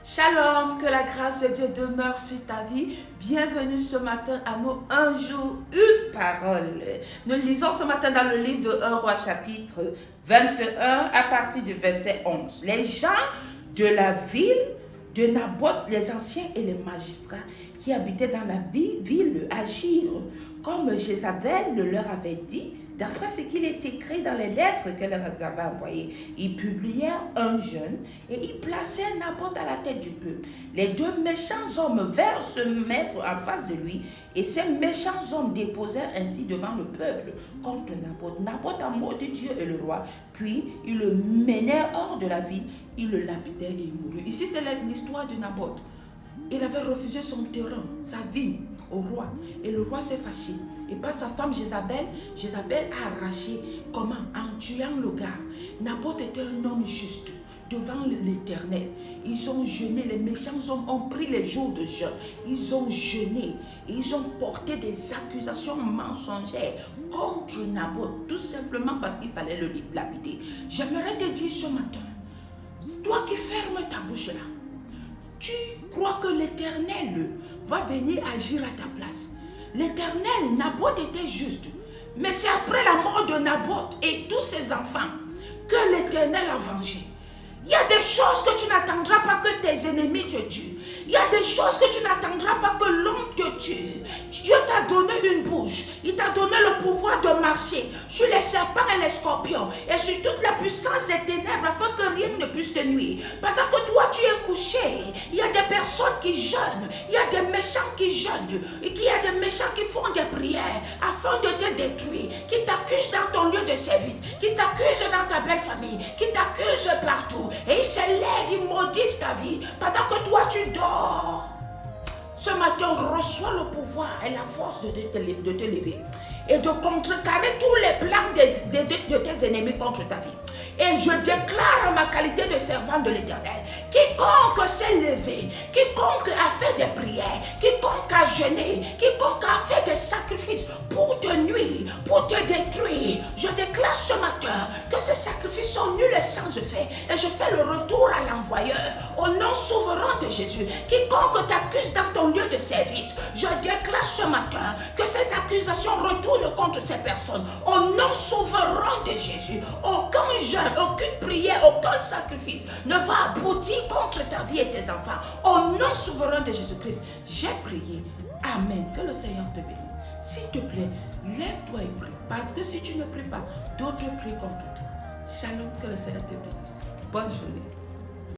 Shalom, que la grâce de Dieu demeure sur ta vie. Bienvenue ce matin à nous, un jour, une parole. Nous lisons ce matin dans le livre de 1 Roi chapitre 21 à partir du verset 11. Les gens de la ville de Naboth, les anciens et les magistrats qui habitaient dans la ville agirent comme Jézabel le leur avait dit, d'après ce qu'il est écrit dans les lettres qu'elle leur avait envoyées. Ils publièrent un jeûne et ils placèrent Naboth à la tête du peuple. Les deux méchants hommes vinrent se mettre en face de lui et ces méchants hommes déposèrent ainsi devant le peuple contre Naboth. Naboth a maudit Dieu et le roi, puis ils le menèrent hors de la ville, ils le lapidèrent et il mourut. Ici c'est l'histoire de Naboth. Il avait refusé son terrain, sa vie au roi. Et le roi s'est fâché. Et par sa femme Jézabel, Jézabel a arraché. Comment? En tuant le gars. Naboth était un homme juste devant l'Éternel. Ils ont jeûné. Les méchants hommes ont pris les jours de jeûne. Ils ont jeûné. Et ils ont porté des accusations mensongères contre Naboth. Tout simplement parce qu'il fallait le lapider. J'aimerais te dire ce matin, toi qui fermes ta bouche là, tu crois que l'Éternel va venir agir à ta place. L'Éternel, Naboth était juste. Mais c'est après la mort de Naboth et tous ses enfants que l'Éternel a vengé. Il y a des choses que tu n'attendras pas que tes ennemis te tuent. Il y a des choses que tu n'attendras pas que l'homme te tue. Dieu t'a donné une bouche. Il t'a donné le pouvoir de marcher sur les serpents et les scorpions et sur toute la puissance des ténèbres afin que rien ne puisse te nuire. Pendant que toi tu es couché, il y a des personnes qui jeûnent. Il y a des méchants qui jeûnent. Et il y a des méchants qui font des prières afin de te détruire. Qui t'accusent dans ton lieu de service. Qui t'accusent dans ta belle famille. Qui t'accusent partout. Et ils se lèvent, ils maudissent ta vie. Pendant que toi tu dors. Ce matin, reçois le pouvoir et la force de te lever. Et de contrecarrer tous les plans de tes ennemis contre ta vie. Et je déclare en ma qualité de servant de l'Éternel, quiconque s'est levé, quiconque a fait des prières, quiconque a jeûné, quiconque a fait des sacrifices pour te nuire, pour te détruire, je déclare ce matin que ces sacrifices sont nuls et sans effet. Et je fais le retour à l'envoyeur, au nom souverain de Jésus. Quiconque t'accuse dans ton lieu de service, je déclare ce matin que ces accusations retournent contre ces personnes, au nom souverain de Jésus. Aucun jeûne, aucune prière, aucun sacrifice ne va aboutir contre ta vie et tes enfants. Au nom souverain de Jésus-Christ, j'ai prié. Amen. Que le Seigneur te bénisse. S'il te plaît, lève-toi et prie. Parce que si tu ne pries pas, d'autres prient contre toi. Shalom, que le Seigneur te bénisse. Bonne journée.